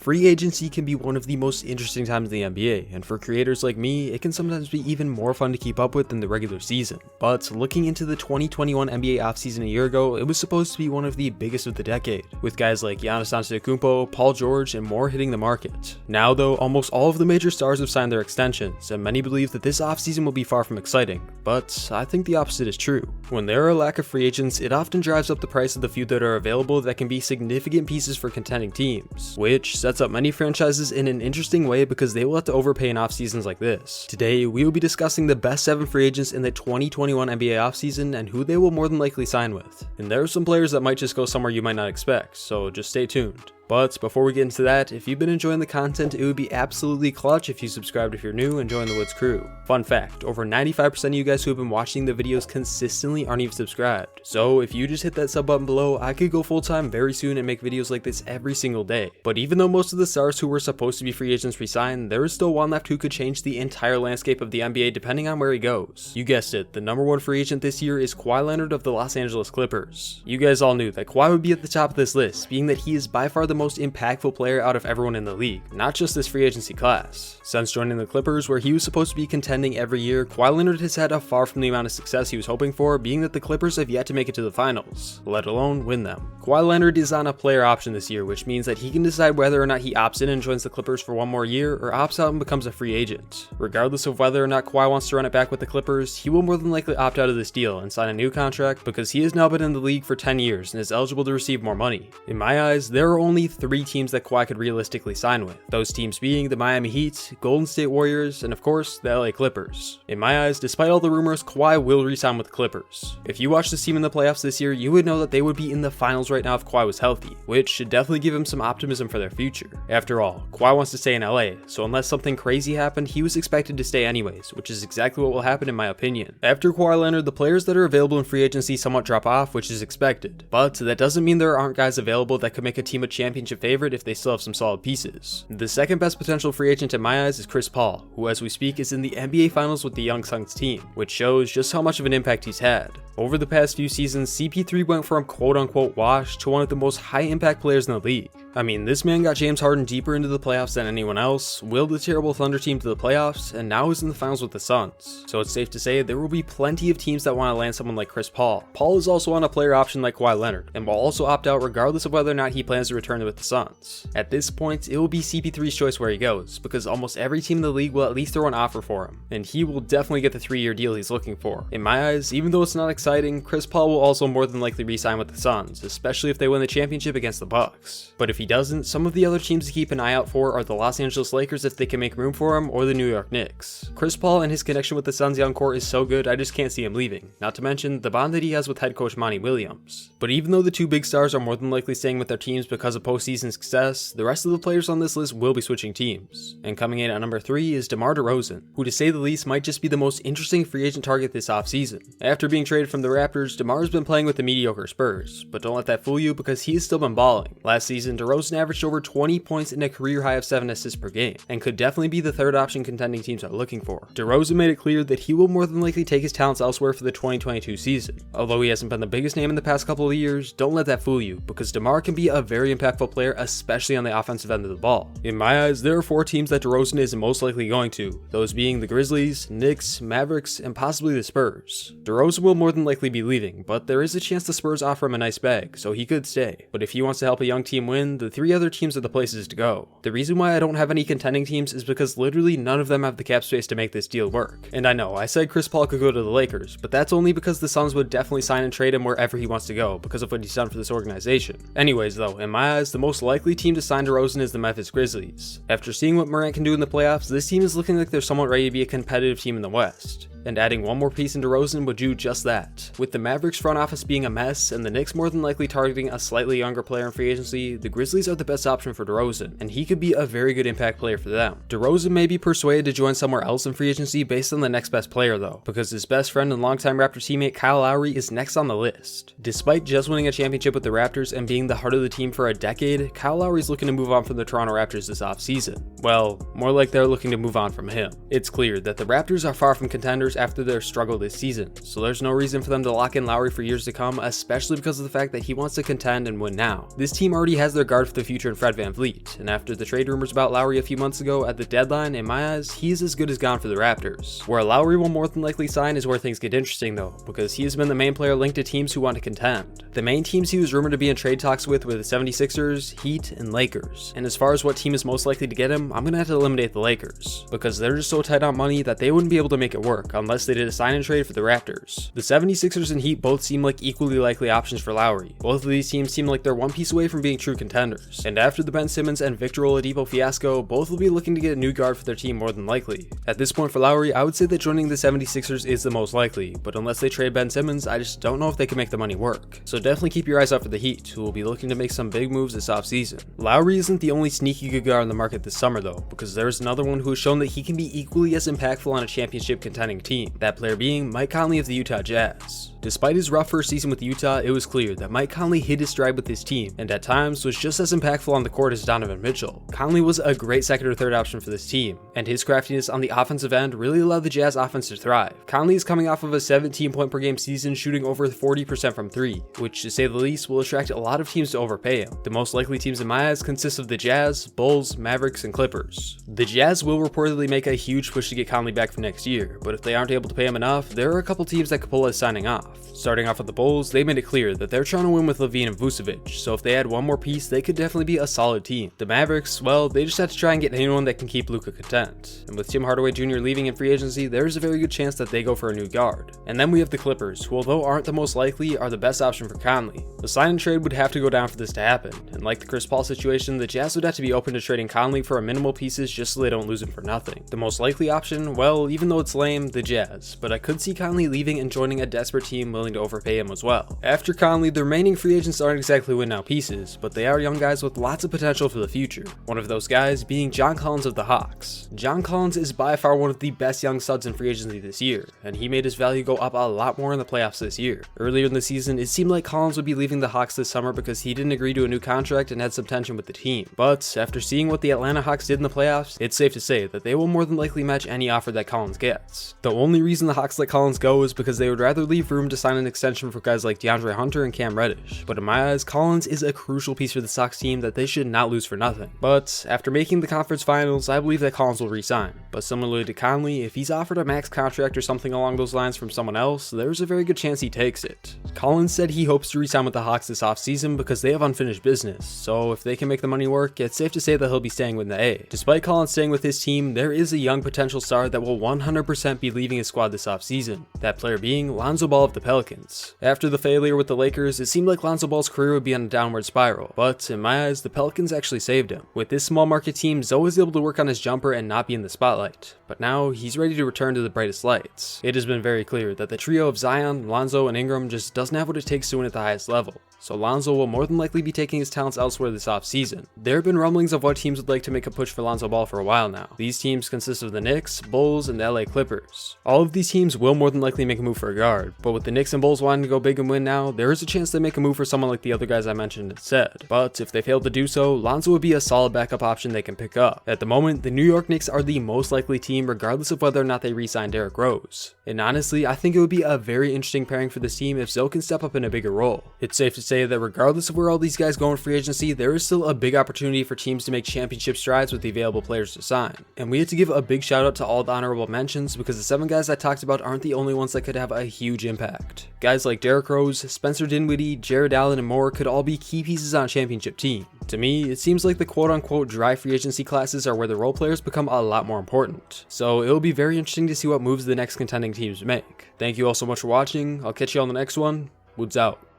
Free agency can be one of the most interesting times in the NBA, and for creators like me, it can sometimes be even more fun to keep up with than the regular season. But looking into the 2021 NBA offseason a year ago, it was supposed to be one of the biggest of the decade, with guys like Giannis Antetokounmpo, Paul George, and more hitting the market. Now though, almost all of the major stars have signed their extensions, and many believe that this offseason will be far from exciting, but I think the opposite is true. When there are a lack of free agents, it often drives up the price of the few that are available that can be significant pieces for contending teams, which sets up many franchises in an interesting way because they will have to overpay in off seasons like this. Today, we will be discussing the best 7 free agents in the 2021 NBA offseason and who they will more than likely sign with. And there are some players that might just go somewhere you might not expect, so just stay tuned. But before we get into that, if you've been enjoying the content, it would be absolutely clutch if you subscribed if you're new and join the Woods crew. Fun fact, over 95% of you guys who have been watching the videos consistently aren't even subscribed. So if you just hit that sub button below, I could go full time very soon and make videos like this every single day. But even though most of the stars who were supposed to be free agents resigned, there is still one left who could change the entire landscape of the NBA depending on where he goes. You guessed it, the number 1 free agent this year is Kawhi Leonard of the Los Angeles Clippers. You guys all knew that Kawhi would be at the top of this list, being that he is by far the most impactful player out of everyone in the league, not just this free agency class. Since joining the Clippers, where he was supposed to be contending every year, Kawhi Leonard has had a far from the amount of success he was hoping for, being that the Clippers have yet to make it to the finals, let alone win them. Kawhi Leonard is on a player option this year, which means that he can decide whether or not he opts in and joins the Clippers for one more year, or opts out and becomes a free agent. Regardless of whether or not Kawhi wants to run it back with the Clippers, he will more than likely opt out of this deal and sign a new contract because he has now been in the league for 10 years and is eligible to receive more money. In my eyes, there are only 3 teams that Kawhi could realistically sign with, those teams being the Miami Heat, Golden State Warriors, and of course, the LA Clippers. In my eyes, despite all the rumors, Kawhi will re-sign with the Clippers. If you watch this team in the playoffs this year, you would know that they would be in the finals right now if Kawhi was healthy, which should definitely give him some optimism for their future. After all, Kawhi wants to stay in LA, so unless something crazy happened, he was expected to stay anyways, which is exactly what will happen in my opinion. After Kawhi Leonard, the players that are available in free agency somewhat drop off, which is expected, but that doesn't mean there aren't guys available that could make a team a championship favorite if they still have some solid pieces. The second best potential free agent in my eyes is Chris Paul, who as we speak is in the NBA Finals with the Young Suns team, which shows just how much of an impact he's had. Over the past few seasons, CP3 went from quote-unquote washed to one of the most high-impact players in the league. I mean, this man got James Harden deeper into the playoffs than anyone else, willed the terrible Thunder team to the playoffs, and now is in the finals with the Suns. So it's safe to say there will be plenty of teams that want to land someone like Chris Paul. Paul is also on a player option like Kawhi Leonard, and will also opt out regardless of whether or not he plans to return with the Suns. At this point, it will be CP3's choice where he goes, because almost every team in the league will at least throw an offer for him, and he will definitely get the 3-year deal he's looking for. In my eyes, even though it's not exciting, Chris Paul will also more than likely re-sign with the Suns, especially if they win the championship against the Bucks. But if he doesn't, some of the other teams to keep an eye out for are the Los Angeles Lakers if they can make room for him, or the New York Knicks. Chris Paul and his connection with the Suns' young core is so good, I just can't see him leaving, not to mention the bond that he has with head coach Monty Williams. But even though the 2 big stars are more than likely staying with their teams because of postseason success, the rest of the players on this list will be switching teams. And coming in at number 3 is Demar Derozan, who to say the least might just be the most interesting free agent target this offseason. After being traded from the Raptors, Demar has been playing with the mediocre Spurs, but don't let that fool you because he has still been balling. Last season, Derozan averaged over 20 points and a career high of 7 assists per game, and could definitely be the 3rd option contending teams are looking for. Derozan made it clear that he will more than likely take his talents elsewhere for the 2022 season. Although he hasn't been the biggest name in the past couple of years, don't let that fool you, because Demar can be a very impactful player, especially on the offensive end of the ball. In my eyes, there are 4 teams that Derozan is most likely going to, those being the Grizzlies, Knicks, Mavericks, and possibly the Spurs. Derozan will more than likely be leaving, but there is a chance the Spurs offer him a nice bag, so he could stay. But if he wants to help a young team win, the 3 other teams are the places to go. The reason why I don't have any contending teams is because literally none of them have the cap space to make this deal work. And I know, I said Chris Paul could go to the Lakers, but that's only because the Suns would definitely sign and trade him wherever he wants to go because of what he's done for this organization. Anyways though, in my eyes, the most likely team to sign DeRozan is the Memphis Grizzlies. After seeing what Morant can do in the playoffs, this team is looking like they're somewhat ready to be a competitive team in the West. And adding one more piece in DeRozan would do just that. With the Mavericks front office being a mess and the Knicks more than likely targeting a slightly younger player in free agency, the Grizzlies are the best option for DeRozan, and he could be a very good impact player for them. DeRozan may be persuaded to join somewhere else in free agency based on the next best player though, because his best friend and longtime Raptors teammate Kyle Lowry is next on the list. Despite just winning a championship with the Raptors and being the heart of the team for a decade, Kyle Lowry is looking to move on from the Toronto Raptors this offseason. Well, more like they're looking to move on from him. It's clear that the Raptors are far from contenders after their struggle this season, so there's no reason for them to lock in Lowry for years to come, especially because of the fact that he wants to contend and win now. This team already has their guard guard for the future in Fred VanVleet, and after the trade rumors about Lowry a few months ago at the deadline, in my eyes, he's as good as gone for the Raptors. Where Lowry will more than likely sign is where things get interesting though, because he has been the main player linked to teams who want to contend. The main teams he was rumored to be in trade talks with were the 76ers, Heat, and Lakers. And as far as what team is most likely to get him, I'm gonna have to eliminate the Lakers, because they're just so tight on money that they wouldn't be able to make it work unless they did a sign and trade for the Raptors. The 76ers and Heat both seem like equally likely options for Lowry. Both of these teams seem like they're one piece away from being true contenders. And after the Ben Simmons and Victor Oladipo fiasco, both will be looking to get a new guard for their team more than likely. At this point for Lowry, I would say that joining the 76ers is the most likely, but unless they trade Ben Simmons, I just don't know if they can make the money work. So definitely keep your eyes out for the Heat, who will be looking to make some big moves this offseason. Lowry isn't the only sneaky good guard on the market this summer though, because there's another one who has shown that he can be equally as impactful on a championship contending team, that player being Mike Conley of the Utah Jazz. Despite his rough first season with Utah, it was clear that Mike Conley hit his stride with his team, and at times was just as impactful on the court as Donovan Mitchell. Conley was a great second or third option for this team, and his craftiness on the offensive end really allowed the Jazz offense to thrive. Conley is coming off of a 17-point per game season, shooting over 40% from 3, which to say the least will attract a lot of teams to overpay him. The most likely teams in my eyes consist of the Jazz, Bulls, Mavericks, and Clippers. The Jazz will reportedly make a huge push to get Conley back for next year, but if they aren't able to pay him enough, there are a couple teams that could pull his signing off. Starting off with the Bulls, they made it clear that they're trying to win with LaVine and Vucevic, so if they add one more piece, they could definitely be a solid team. The Mavericks, well, they just have to try and get anyone that can keep Luka content. And with Tim Hardaway Jr. leaving in free agency, there's a very good chance that they go for a new guard. And then we have the Clippers, who although aren't the most likely, are the best option for Conley. The sign and trade would have to go down for this to happen, and like the Chris Paul situation, the Jazz would have to be open to trading Conley for a minimal pieces just so they don't lose him for nothing. The most likely option, well, even though it's lame, the Jazz, but I could see Conley leaving and joining a desperate team willing to overpay him as well. After Conley, the remaining free agents aren't exactly win-now pieces, but they are young guys with lots of potential for the future. One of those guys being John Collins of the Hawks. John Collins is by far one of the best young studs in free agency this year, and he made his value go up a lot more in the playoffs this year. Earlier in the season, it seemed like Collins would be leaving the Hawks this summer because he didn't agree to a new contract and had some tension with the team. But after seeing what the Atlanta Hawks did in the playoffs, it's safe to say that they will more than likely match any offer that Collins gets. The only reason the Hawks let Collins go is because they would rather leave room to sign an extension for guys like DeAndre Hunter and Cam Reddish. But in my eyes, Collins is a crucial piece for the Sox team that they should not lose for nothing. But after making the conference finals, I believe that Collins will re-sign. But similarly to Conley, if he's offered a max contract or something along those lines from someone else, there's a very good chance he takes it. Collins said he hopes to re-sign with the Hawks this offseason because they have unfinished business, so if they can make the money work, it's safe to say that he'll be staying with the A. Despite Collins staying with his team, there is a young potential star that will 100% be leaving his squad this offseason, that player being Lonzo Ball of the Pelicans. After the failure with the Lakers, it seemed like Lonzo Ball's career would be on a downward spiral, but in my eyes, the Pelicans actually saved him. With this small market team, Zoe was able to work on his jumper and not be in the spotlight, but now he's ready to return to the brightest lights. It has been very clear that the trio of Zion, Lonzo, and Ingram just doesn't have what it takes to win at the highest level, so Lonzo will more than likely be taking his talents elsewhere this offseason. There have been rumblings of what teams would like to make a push for Lonzo Ball for a while now. These teams consist of the Knicks, Bulls, and the LA Clippers. All of these teams will more than likely make a move for a guard, but with the Knicks and Bulls wanting to go big and win now, there is a chance they make a move for someone like the other guys I mentioned instead. But if they fail to do so, Lonzo would be a solid backup option they can pick up. At the moment, the New York Knicks are the most likely team regardless of whether or not they re-sign Derrick Rose. And honestly, I think it would be a very interesting pairing for this team if Zoe can step up in a bigger role. It's safe to say that regardless of where all these guys go in free agency, there is still a big opportunity for teams to make championship strides with the available players to sign. And we have to give a big shout out to all the honorable mentions because the 7 guys I talked about aren't the only ones that could have a huge impact. Guys like Derrick Rose, Spencer Dinwiddie, Jared Allen, and more could all be key pieces on a championship team. To me, it seems like the quote-unquote dry free agency classes are where the role players become a lot more important. So it'll be very interesting to see what moves the next contending teams make. Thank you all so much for watching. I'll catch you on the next one. Woods out.